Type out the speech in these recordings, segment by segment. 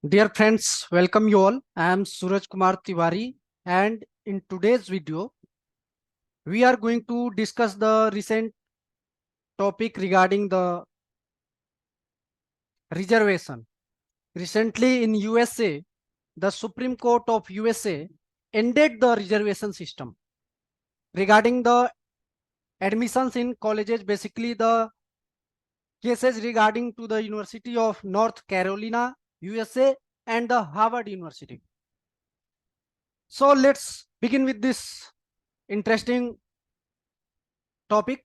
Dear friends, welcome you all. I am Suraj Kumar Tiwari, and in today's video, we are going to discuss the recent topic regarding the reservation. Recently in USA, the Supreme Court of USA ended the reservation system regarding the admissions in colleges, basically the cases regarding to the University of North Carolina, USA, and the Harvard University. So let's begin with this interesting topic.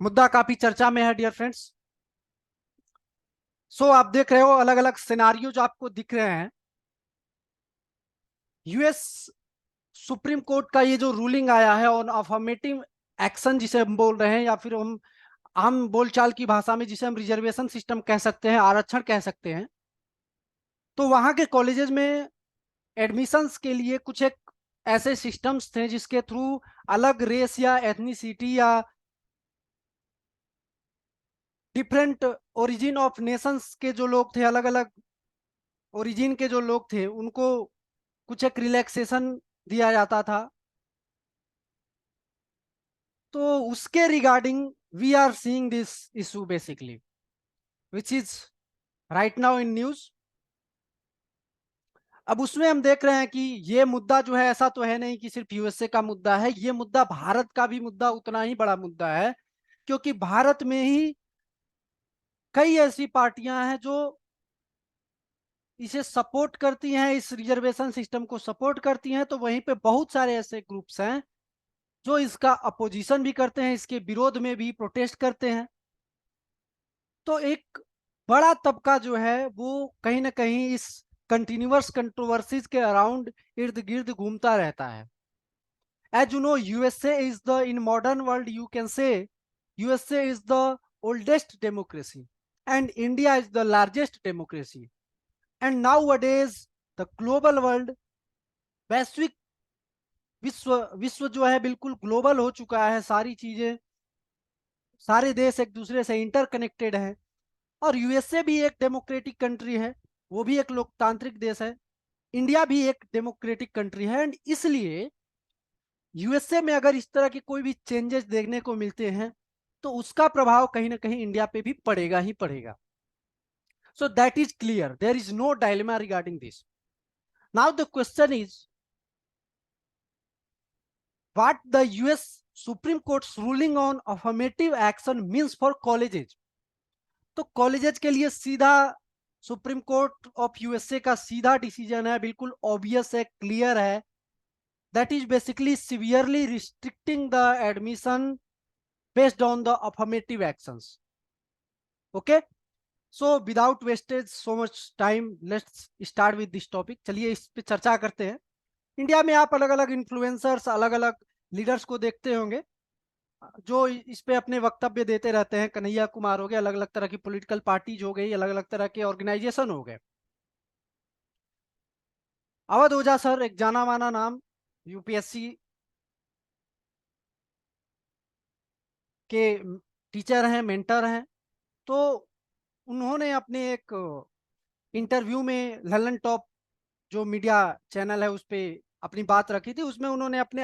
मुद्दा काफी चर्चा में है dear friends. सो आप देख रहे हो अलग अलग सिनारियो जो आपको दिख रहे हैं. यूएस सुप्रीम कोर्ट का ये जो रूलिंग आया है ऑन अफर्मेटिव एक्शन जिसे हम बोल रहे हैं, या फिर हम बोलचाल की भाषा में जिसे हम रिजर्वेशन सिस्टम कह सकते हैं, आरक्षण कह सकते हैं. तो वहां के कॉलेजेस में एडमिशंस के लिए कुछ एक ऐसे सिस्टम्स थे जिसके थ्रू अलग रेस या एथनिसिटी या डिफरेंट ओरिजिन ऑफ नेशंस के जो लोग थे, अलग अलग ओरिजिन के जो लोग थे, उनको कुछ एक रिलैक्सेशन दिया जाता था. तो उसके regarding we are seeing this issue basically which is right now in news. अब उसमें हम देख रहे हैं कि ये मुद्दा जो है, ऐसा तो है नहीं कि सिर्फ यूएसए का मुद्दा है, ये मुद्दा भारत का भी मुद्दा उतना ही बड़ा मुद्दा है, क्योंकि भारत में ही कई ऐसी पार्टियां हैं जो इसे सपोर्ट करती हैं, इस रिजर्वेशन सिस्टम को सपोर्ट करती हैं. तो वहीं पे बहुत सारे ऐसे ग्रुप्स हैं जो इसका अपोजिशन भी करते हैं, इसके विरोध में भी प्रोटेस्ट करते हैं. तो एक बड़ा तबका जो है वो कहीं ना कहीं इस कंटिन्यूअस कंट्रोवर्सीज के अराउंड इर्द गिर्द घूमता रहता है. As you know, USA is the in modern world you can say USA is the oldest democracy and India is the largest democracy. And nowadays the global world, वैश्विक विश्व विश्व जो है बिल्कुल ग्लोबल हो चुका है. सारी चीजें, सारे देश एक दूसरे से इंटरकनेक्टेड हैं. और यूएसए भी एक डेमोक्रेटिक कंट्री है, वो भी एक लोकतांत्रिक देश है. इंडिया भी एक डेमोक्रेटिक कंट्री है. एंड इसलिए यूएसए में अगर इस तरह के कोई भी चेंजेस देखने को मिलते हैं तो उसका प्रभाव कहीं ना कहीं इंडिया पे भी पड़ेगा ही पड़ेगा. So that is clear, there is no dilemma regarding this. Now the question is what the US Supreme Court's ruling on affirmative action means for colleges. तो कॉलेजेस के लिए सीधा सुप्रीम कोर्ट ऑफ यूएसए का सीधा decision है, बिल्कुल obvious है, clear है. That is basically severely restricting the admission based on the affirmative actions. Okay, so without wastage so much time, let's start with this topic. चलिए इस पे चर्चा करते हैं. इंडिया में आप अलग अलग इन्फ्लुएंसर्स, अलग अलग लीडर्स को देखते होंगे जो इस पे अपने वक्तव्य देते रहते हैं. कन्हैया कुमार हो गए, अलग अलग तरह की पॉलिटिकल पार्टीज हो गई, अलग अलग तरह के ऑर्गेनाइजेशन हो गए. अवध ओझा सर एक जाना माना नाम, यूपीएससी के टीचर हैं, मेंटर हैं. तो उन्होंने अपने एक इंटरव्यू में ललन टॉप जो मीडिया चैनल है उस पे अपनी बात रखी थी. उसमें उन्होंने अपने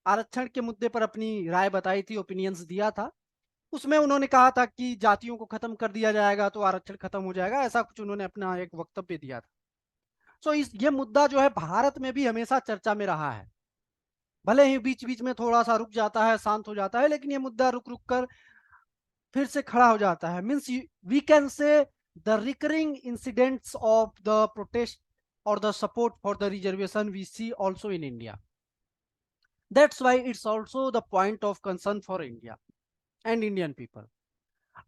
आरक्षण के मुद्दे पर अपनी राय बताई थी, ओपिनियंस दिया था. उसमें उन्होंने कहा था कि जातियों को खत्म कर दिया जाएगा तो आरक्षण खत्म हो जाएगा, ऐसा कुछ उन्होंने अपना एक वक्तव्य दिया था. सो इस ये मुद्दा जो है भारत में भी हमेशा चर्चा में रहा है. भले ही बीच बीच में थोड़ा सा रुक जाता है, शांत हो जाता है, लेकिन ये मुद्दा रुक रुक कर फिर से खड़ा हो जाता है. Means we can say the recurring incidents of the protest और the support for the reservation we see also in India. That's why it's also the point of concern for India and Indian people.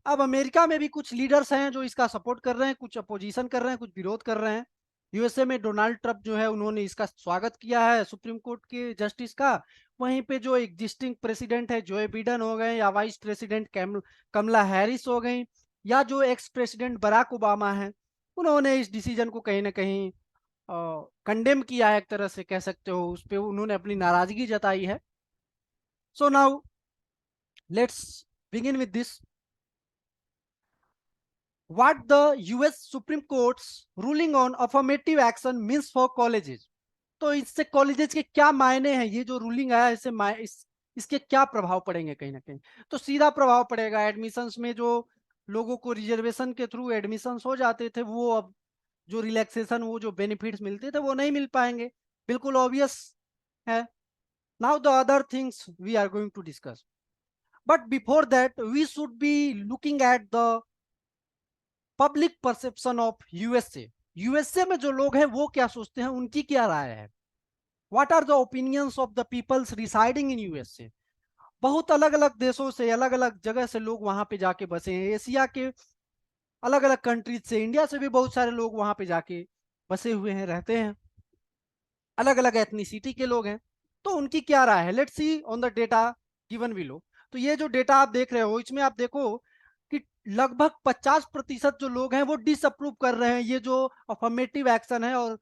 अब America में भी कुछ leaders हैं जो इसका support कर रहे हैं, कुछ अपोजिशन कर रहे हैं, कुछ विरोध कर रहे हैं. यूएसए में डोनाल्ड ट्रंप जो है उन्होंने इसका स्वागत किया है सुप्रीम कोर्ट के जस्टिस का. वहीं पे जो एग्जिस्टिंग प्रेसिडेंट है जो बिडेन हो गए, या वाइस प्रेसिडेंट कमला हैरिस हो गई, या जो एक्स प्रेसिडेंट बराक ओबामा है, उन्होंने इस डिसीजन को कहीं ना कहीं कंडेम किया है, एक तरह से कह सकते हो. उस पर उन्होंने अपनी नाराजगी जताई है. So now let's begin with this. what the US Supreme Court's ruling on affirmative action means for colleges. तो इससे कॉलेजेस के क्या मायने हैं, ये जो रूलिंग आया इससे इसके क्या प्रभाव पड़ेंगे कहीं ना कहीं। तो सीधा प्रभाव पड़ेगा एडमिशंस में, जो लोगों को रिजर्वेशन के थ्रू एडमिशंस हो जाते थे, वो अब जो रिलैक्सेशन, वो जो बेनिफिट्स मिलते थे, वो नहीं मिल पाएंगे। बिल्कुल ऑब्वियस है। Now the other things we are going to discuss, but before that we should be looking at the public perception of USA. USA में जो लोग हैं वो क्या सोचते हैं, उनकी क्या राय है। What are the opinions of the peoples residing in USA. बहुत अलग अलग देशों से, अलग अलग जगह से लोग वहां पे जाके बसे हैं। एशिया के अलग अलग कंट्रीज से, इंडिया से भी बहुत सारे लोग वहां पे जाके बसे हुए हैं, रहते हैं। अलग अलग एथनिसिटी के लोग हैं। तो उनकी क्या राय है, let's see on the data given below. तो ये जो डेटा आप देख रहे हो, इसमें आप देखो कि लगभग 50% जो लोग हैं वो डिसअप्रूव कर रहे हैं ये जो अफर्मेटिव एक्शन है, और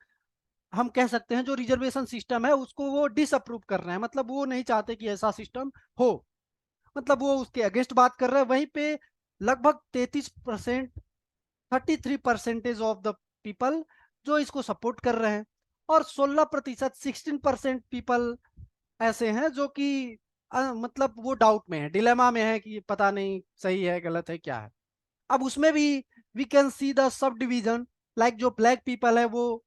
हम कह सकते हैं जो रिजर्वेशन सिस्टम है उसको वो डिसअप्रूव कर रहे हैं। मतलब वो नहीं चाहते कि ऐसा सिस्टम हो, मतलब वो उसके अगेंस्ट बात कर रहे हैं। वहीं पे लगभग 33%, 33% ऑफ द पीपल जो इसको सपोर्ट कर रहे हैं, और 16%, 16% पीपल ऐसे हैं जो कि मतलब वो डाउट में है, डिलेमा में है कि पता नहीं सही है गलत है क्या है। अब उसमें भी we can see the subdivision, like जो ब्लैक पीपल है वो,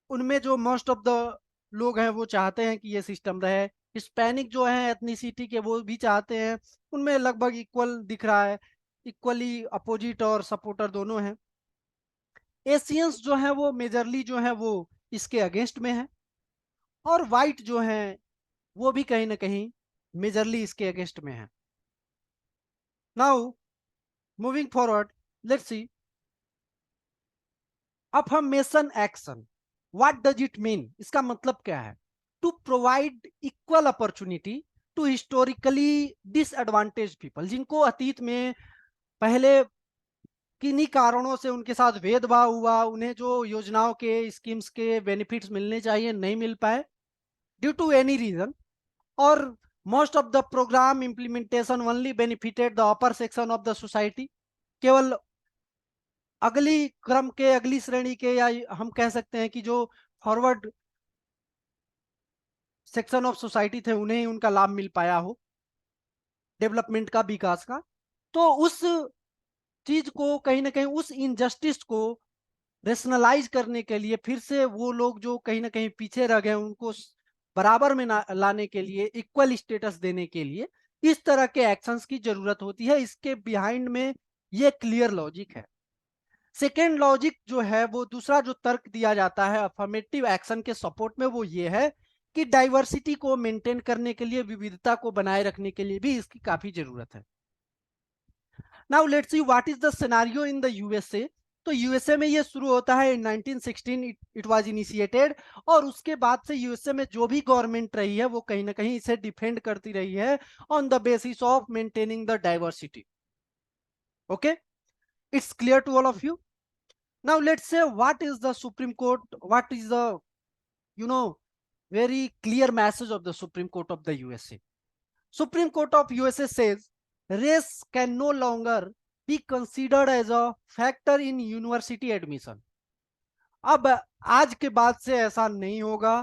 उनमें जो मोस्ट ऑफ द लोग हैं वो चाहते हैं कि ये सिस्टम रहे। हिस्पैनिक जो है एथनिसिटी के, वो भी चाहते हैं। उनमें लगभग इक्वल दिख रहा है, इक्वली अपोजिट और सपोर्टर दोनों हैं। एशियंस जो है वो मेजरली जो है वो इसके अगेंस्ट में है, और वाइट जो है वो भी कहीं ना कहीं मेजरली इसके अगेंस्ट में है। Now moving forward, let's see affirmation action. What does it mean, इसका मतलब क्या है। To provide equal opportunity to historically disadvantage people, जिनको अतीत में पहले किन्हीं कारणों से उनके साथ भेदभाव हुआ, उन्हें जो योजनाओं के, स्कीम्स के बेनिफिट्स मिलने चाहिए नहीं मिल पाए ड्यू टू एनी रीजन, और most of the program implementation only benefited the upper section of the society. केवल अगली क्रम के, अगली श्रेणी के, या हम कह सकते हैं कि जो फॉरवर्ड सेक्शन ऑफ सोसाइटी थे, उन्हें उनका लाभ मिल पाया हो डेवलपमेंट का, विकास का। तो उस चीज को कहीं ना कहीं, उस इनजस्टिस को रेशनलाइज करने के लिए, फिर से वो लोग जो कहीं ना कहीं पीछे रह गए उनको बराबर में लाने के लिए, इक्वल स्टेटस देने के लिए इस तरह के एक्शंस की जरूरत होती है। इसके बिहाइंड में ये क्लियर लॉजिक है। सेकेंड लॉजिक जो है, वो दूसरा जो तर्क दिया जाता है अफर्मेटिव एक्शन के सपोर्ट में, वो ये है कि डाइवर्सिटी को मेंटेन करने के लिए, विविधता को बनाए रखने के लिए भी इसकी काफी जरूरत है। Now let's see what is the scenario in the USA. तो यूएसए में ये शुरू होता है इन 1916, इट वाज इनिशिएटेड, और उसके बाद से यूएसए में जो भी गवर्नमेंट रही है वो कहीं ना कहीं इसे डिफेंड करती रही है on the basis of maintaining the diversity. Okay, it's clear to all of you. Now let's say what is the Supreme Court, what is the, you know, very clear message of the Supreme Court of the USA. Supreme Court of USA says race can no longer be considered as a factor in university admission. अब आज के बाद से ऐसा नहीं होगा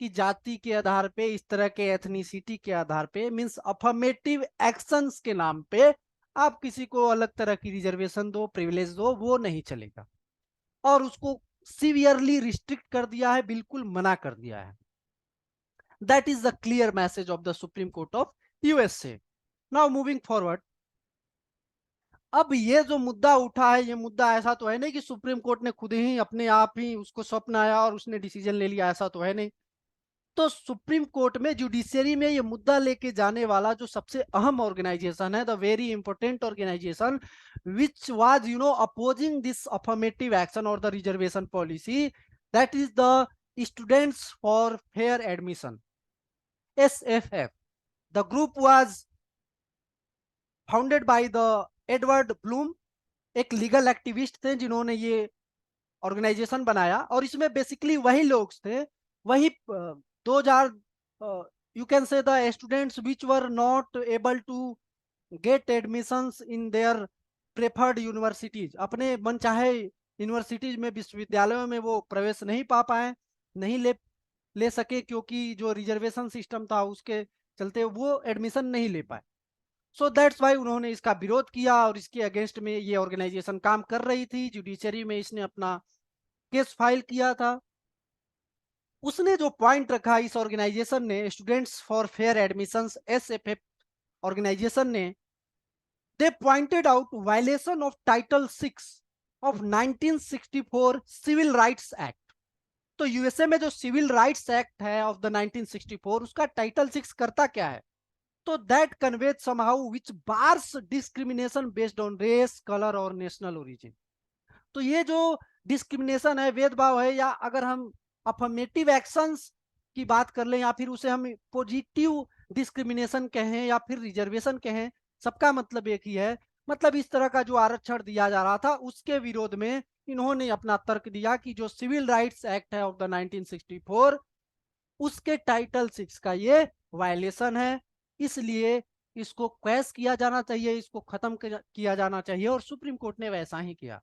कि जाति के आधार पे, इस तरह के एथनिसिटी के आधार पे, मींस अफर्मेटिव एक्शंस के नाम पे आप किसी को अलग तरह की रिजर्वेशन दो, प्रिविलेज दो, वो नहीं चलेगा। और उसको सीवियरली रिस्ट्रिक्ट कर दिया है, बिल्कुल मना कर दिया है। That is the clear message of the supreme court of USA. Now moving forward, अब ये जो मुद्दा उठा है, ये मुद्दा ऐसा तो है नहीं कि सुप्रीम कोर्ट ने खुद ही अपने आप ही उसको स्वप्न आया और उसने डिसीजन ले लिया, ऐसा तो है नहीं। तो सुप्रीम कोर्ट में, जुडिशियरी में ये मुद्दा लेके जाने वाला जो सबसे अहम ऑर्गेनाइजेशन है, the very important organisation which was opposing this affirmative action और the reservation policy, that is the students for fair admission, SFF। The group was founded by the Edward Blum, एक लीगल एक्टिविस्ट थे जिन्होंने ये organisation बनाया, और इसमें basically वही लोग थे, वही 2000, you can say the students which were not able to get admissions in their preferred universities, अपने मनचाहे यूनिवर्सिटीज में, विश्वविद्यालयों में वो प्रवेश नहीं पा पाए, नहीं ले सके, क्योंकि जो रिजर्वेशन सिस्टम था उसके चलते वो एडमिशन नहीं ले पाए। सो दैट्स वाई उन्होंने इसका विरोध किया और इसके अगेंस्ट में ये ऑर्गेनाइजेशन काम कर रही थी। जुडिशरी में इसने अपना केस फाइल किया था। उसने जो पॉइंट रखा इस ऑर्गेनाइजेशन ने, students for fair admissions SFF organisation ने, they pointed out violation of title 6 of 1964 civil rights act. तो यूएसए में जो सिविल राइट्स एक्ट है ऑफ द 1964, उसका टाइटल 6 करता क्या है? तो that conveys somehow which bars discrimination based on race, colour और नेशनल ओरिजिन। तो ये जो डिस्क्रिमिनेशन है, भेदभाव है, या अगर हम अफर्मेटिव एक्शंस की बात कर लें, या फिर उसे हम पॉजिटिव डिस्क्रिमिनेशन कहें या फिर रिजर्वेशन कहें, सबका मतलब एक ही है। मतलब इस तरह का जो आरक्षण दिया जा रहा था उसके विरोध में इन्होंने अपना तर्क दिया कि जो सिविल राइट्स एक्ट है ऑफ द 1964, उसके टाइटल 6 का ये वायलेशन है, इसलिए इसको क्वैश किया जाना चाहिए, इसको खत्म किया जाना चाहिए। और सुप्रीम कोर्ट ने वैसा ही किया।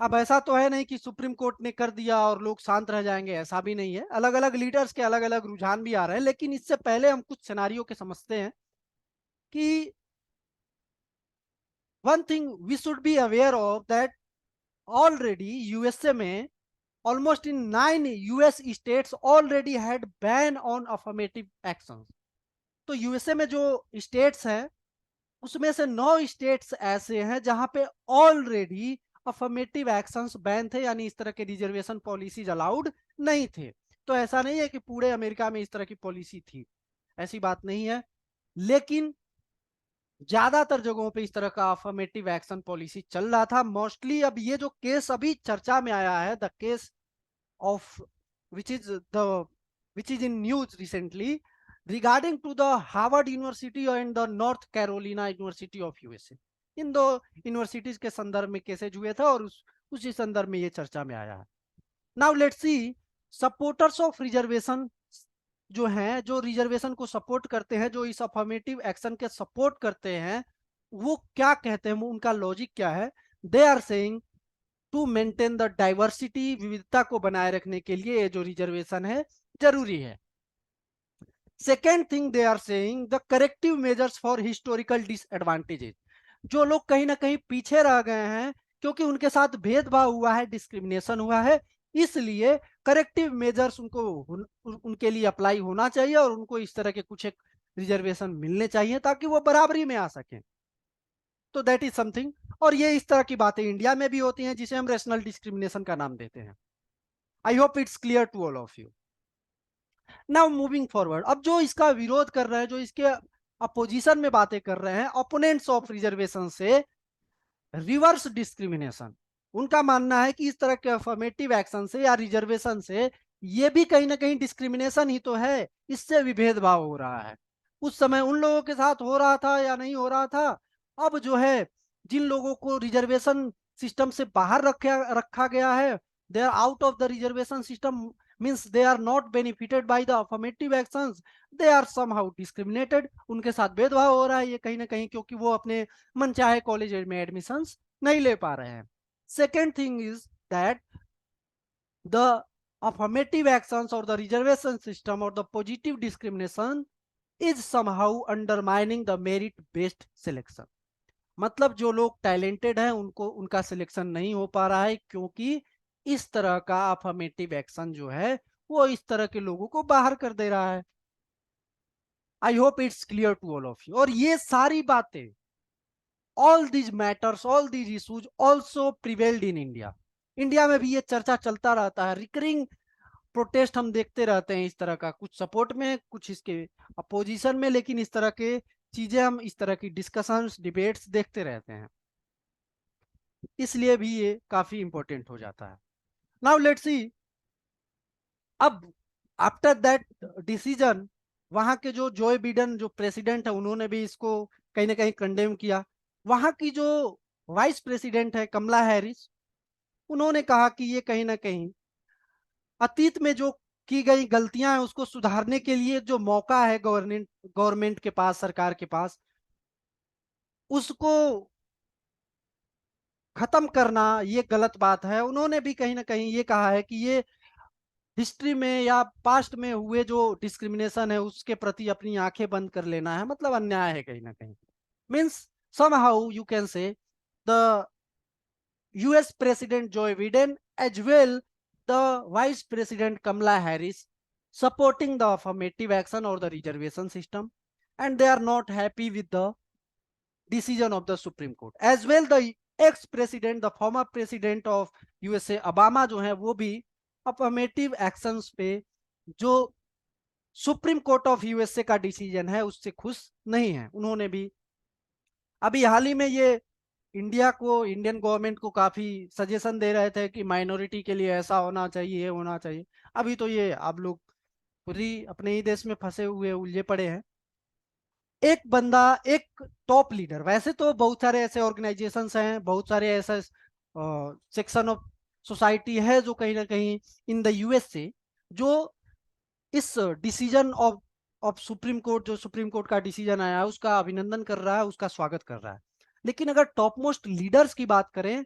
अब ऐसा तो है नहीं कि सुप्रीम कोर्ट ने कर दिया और लोग शांत रह जाएंगे, ऐसा भी नहीं है। अलग अलग लीडर्स के अलग अलग रुझान भी आ रहे हैं, लेकिन इससे पहले हम कुछ सिनारियों के समझते हैं कि one thing we should be aware of that already USA में almost in 9 US states already had ban on affirmative actions। तो यूएसए में जो स्टेट्स हैं उसमें से 9 स्टेट्स ऐसे हैं जहां पे ऑलरेडी अफर्मेटिव एक्शंस बैन थे, यानी इस तरह के रिजर्वेशन पॉलिसीज अलाउड नहीं थे। तो ऐसा नहीं है कि पूरे अमेरिका में इस तरह की पॉलिसी थी, ऐसी बात नहीं है। लेकिन ज्यादातर जगहों पे इस तरह का अफर्मेटिव एक्शन पॉलिसी चल रहा था मोस्टली। अब ये जो केस अभी चर्चा में आया है, the case of which is the which is in news recently regarding to the Harvard University and the North Carolina University of USA। इन दो यूनिवर्सिटीज के संदर्भ में केसेज हुए थे और उसी संदर्भ में ये चर्चा में आया है। Now let's see, supporters of reservation जो हैं, जो रिजर्वेशन को सपोर्ट करते हैं, जो इस अफर्मेटिव एक्शन के सपोर्ट करते हैं, वो क्या कहते हैं, उनका लॉजिक क्या है? They are saying to maintain the diversity, विविधता को बनाए रखने के लिए ये जो रिजर्वेशन है जरूरी है। Second thing they are saying the corrective measures for historical disadvantages. जो लोग कहीं ना कहीं पीछे रह गए हैं क्योंकि उनके साथ भेदभाव हुआ है, डिस्क्रिमिनेशन हुआ है, इसलिए करेक्टिव मेजर्स उनके लिए अप्लाई होना चाहिए और उनको इस तरह के कुछ एक रिजर्वेशन मिलने चाहिए ताकि वो बराबरी में आ सकें। तो दैट इज समथिंग। और ये इस तरह की बातें इंडिया में भी होती हैं जिसे हम रेशनल डिस्क्रिमिनेशन का नाम देते हैं। I hope it's clear to all of you. Now moving forward, अब जो इसका विरोध कर रहे हैं, जो इसके अपोजिशन में बातें कर रहे हैं, ओपोनेंट्स ऑफ रिजर्वेशन से रिवर्स डिस्क्रिमिनेशन, उनका मानना है कि इस तरह के अफर्मेटिव एक्शन से या रिजर्वेशन से ये भी कहीं ना कहीं डिस्क्रिमिनेशन ही तो है, इससे भी भेदभाव हो रहा है। उस समय उन लोगों के साथ हो रहा था या नहीं हो रहा था, अब जो है जिन लोगों को रिजर्वेशन सिस्टम से बाहर रखा गया है, they are out of the reservation system, means they are not benefited by the affirmative actions, they are somehow discriminated, उनके साथ भेदभाव हो रहा है ये कहीं ना कहीं, क्योंकि वो अपने मनचाहे कॉलेज में एडमिशन नहीं ले पा रहे हैं। Second thing is that the affirmative actions or the reservation system or the positive discrimination is somehow undermining the merit based selection। मतलब जो लोग टैलेंटेड हैं उनको उनका सिलेक्शन नहीं हो पा रहा है क्योंकि इस तरह का अफर्मेटिव एक्शन जो है वो इस तरह के लोगों को बाहर कर दे रहा है। I hope it's clear to all of you. और ये सारी बातें, all these matters, all these issues also prevailed in India. India में भी ये चर्चा चलता रहता है, रिकरिंग प्रोटेस्ट हम देखते रहते हैं इस तरह का, कुछ सपोर्ट में कुछ इसके अपोजिशन में, लेकिन इस तरह के चीजें, हम इस तरह की डिस्कशंस, डिबेट्स देखते रहते हैं, इसलिए भी ये काफी इंपॉर्टेंट हो जाता है। नाउ लेट्स सी, अब आफ्टर दैट डिसीजन, वहां के जो जोए बिडेन जो प्रेसिडेंट है उन्होंने भी इसको कहीं ना कहीं कंडेम किया। वहां की जो वाइस प्रेसिडेंट है कमला हैरिस, उन्होंने कहा कि ये कहीं ना कहीं अतीत में जो की गई गलतियां हैं उसको सुधारने के लिए जो मौका है गवर्नमेंट के पास, सरकार के पास, उसको खत्म करना ये गलत बात है। उन्होंने भी कहीं ना कहीं ये कहा है कि ये हिस्ट्री में या पास्ट में हुए जो डिस्क्रिमिनेशन है उसके प्रति अपनी आंखें बंद कर लेना है, मतलब अन्याय है कहीं ना कहीं। Means somehow you can say the US President Joe Biden as well the Vice President Kamala Harris supporting the affirmative action or the reservation system, and they are not happy with the decision of the Supreme Court. As well the ex-president, the former president of USA Obama जो है वो भी affirmative actions पे जो supreme court of USA का decision है उससे खुश नहीं है। उन्होंने भी अभी हाल ही में ये इंडिया को, इंडियन गवर्नमेंट को काफी सजेशन दे रहे थे कि माइनॉरिटी के लिए ऐसा होना चाहिए, ये होना चाहिए। अभी तो ये आप लोग खुद ही अपने ही देश में फंसे हुए उलझे पड़े हैं। एक बंदा, एक टॉप लीडर, वैसे तो बहुत सारे ऐसे ऑर्गेनाइजेशंस हैं, बहुत सारे ऐसे सेक्शन ऑफ सोसाइटी है जो कहीं ना कहीं इन द यूएसए जो इस डिसीजन ऑफ सुप्रीम कोर्ट, जो सुप्रीम कोर्ट का डिसीजन आया है उसका अभिनंदन कर रहा है, उसका स्वागत कर रहा है। लेकिन अगर टॉप मोस्ट लीडर्स की बात करें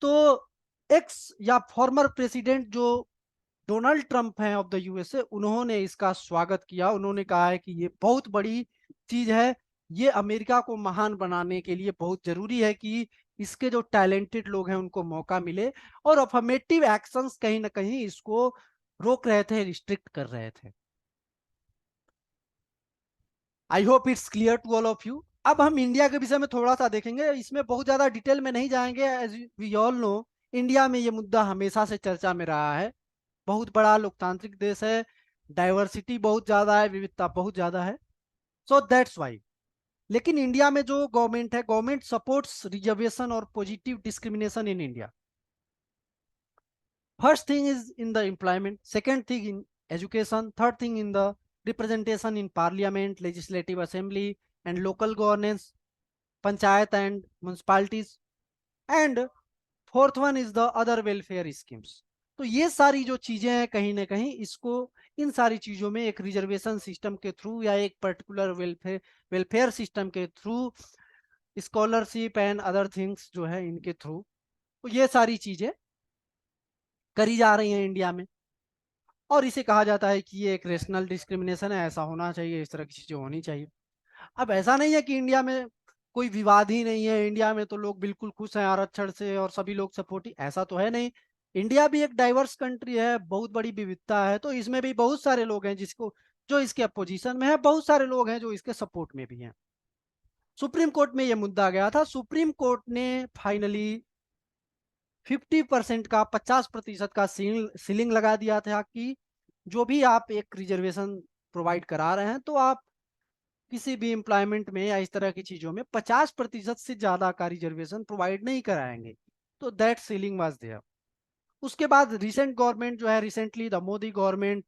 तो एक्स या फॉर्मर प्रेसिडेंट जो डोनाल्ड ट्रंप हैं ऑफ द यूएसए, उन्होंने इसका स्वागत किया। उन्होंने कहा है कि ये बहुत बड़ी चीज है, ये अमेरिका को महान बनाने के लिए बहुत जरूरी है कि इसके जो टैलेंटेड लोग हैं उनको मौका मिले, और अफर्मेटिव एक्शंस कहीं ना कहीं इसको रोक रहे थे, रिस्ट्रिक्ट कर रहे थे। I hope it's clear to all of you. अब हम इंडिया के विषय में थोड़ा सा देखेंगे, इसमें बहुत ज्यादा डिटेल में नहीं जाएंगे। As we all know India में ये मुद्दा हमेशा से चर्चा में रहा है। बहुत बड़ा लोकतांत्रिक देश है, डाइवर्सिटी बहुत ज्यादा है, विविधता बहुत ज्यादा है, सो दैट्स वाई। लेकिन इंडिया में जो गवर्नमेंट है, गवर्नमेंट सपोर्ट्स रिजर्वेशन और positive discrimination in India. First thing is in the employment, second thing in education, third thing in the representation in parliament, legislative assembly and local governance, panchayat and municipalities, and fourth one is the other welfare schemes. तो ये सारी जो चीजें हैं कहीं ना कहीं इसको, इन सारी चीजों में एक रिजर्वेशन सिस्टम के थ्रू या एक पर्टिकुलर वेलफेयर सिस्टम के through, scholarship and other things जो है इनके थ्रू, तो ये सारी चीजें करी जा रही हैं इंडिया में। और इसे कहा जाता है कि ये एक रेशनल डिस्क्रिमिनेशन है, ऐसा होना चाहिए, इस तरह की चीजें होनी चाहिए। अब ऐसा नहीं है कि इंडिया में कोई विवाद ही नहीं है, इंडिया में तो लोग बिल्कुल खुश हैं आरक्षण से और सभी लोग सपोर्टिव, ऐसा तो है नहीं। इंडिया भी एक डाइवर्स कंट्री है, बहुत बड़ी विविधता है, तो इसमें भी बहुत सारे लोग हैं जिसको, जो इसके अपोजिशन में है, बहुत सारे लोग हैं जो इसके सपोर्ट में भी हैं। सुप्रीम कोर्ट में यह मुद्दा गया था, सुप्रीम कोर्ट ने फाइनली 50% का, 50% का सीलिंग लगा दिया था कि जो भी आप एक रिजर्वेशन प्रोवाइड करा रहे हैं तो आप किसी भी एम्प्लॉयमेंट में या इस तरह की चीजों में 50% से ज्यादा का रिजर्वेशन प्रोवाइड नहीं कराएंगे। तो दैट सीलिंग वाज देयर। उसके बाद रिसेंट गवर्नमेंट जो है, recently the Modi government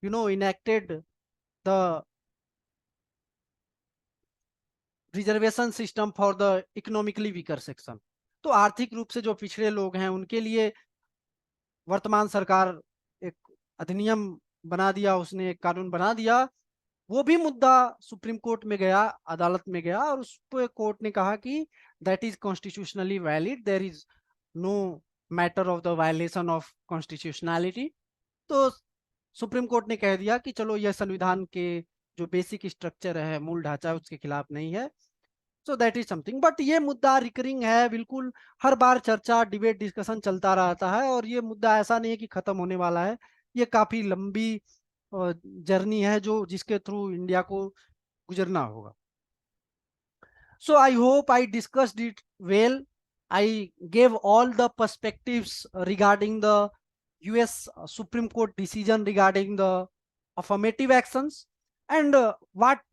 enacted the reservation system for the economically weaker section. तो आर्थिक रूप से जो पिछड़े लोग हैं उनके लिए वर्तमान सरकार एक अधिनियम बना दिया, उसने एक कानून बना दिया। वो भी मुद्दा सुप्रीम कोर्ट में गया, अदालत में गया, और उस पर कोर्ट ने कहा कि that is constitutionally valid, there is no matter of the violation of constitutionality. तो सुप्रीम कोर्ट ने कह दिया कि चलो यह संविधान के जो बेसिक स्ट्रक्चर है, मूल ढांचा, उसके खिलाफ नहीं है। सो दैट इज समथिंग, बट ये मुद्दा रिकरिंग है, बिल्कुल हर बार चर्चा, डिबेट, डिस्कशन चलता रहता है, और ये मुद्दा ऐसा नहीं है कि खत्म होने वाला है। ये काफी लंबी जर्नी है जो, जिसके थ्रू इंडिया को गुजरना होगा। So I hope I discussed it well. I gave all the perspectives regarding the US Supreme Court decision regarding the affirmative actions, and what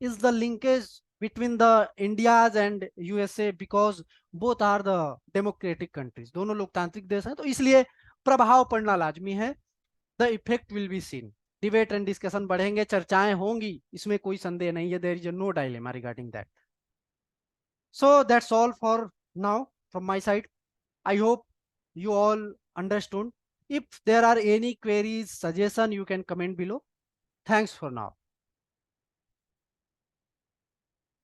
is the linkage between the India's and USA, because both are the democratic countries, दोनों लोकतांत्रिक देश हैं, तो इसलिए प्रभाव पड़ना लाजमी है। The effect will be seen. Debate and discussion बढ़ेंगे, चर्चाएं होंगी, इसमें कोई संदेह नहीं है, देयर इज नो डायलेमा रिगार्डिंग दैट। So that's all for now from my side. I hope you all understood. If there are any queries, suggestion, you can comment below. Thanks for now.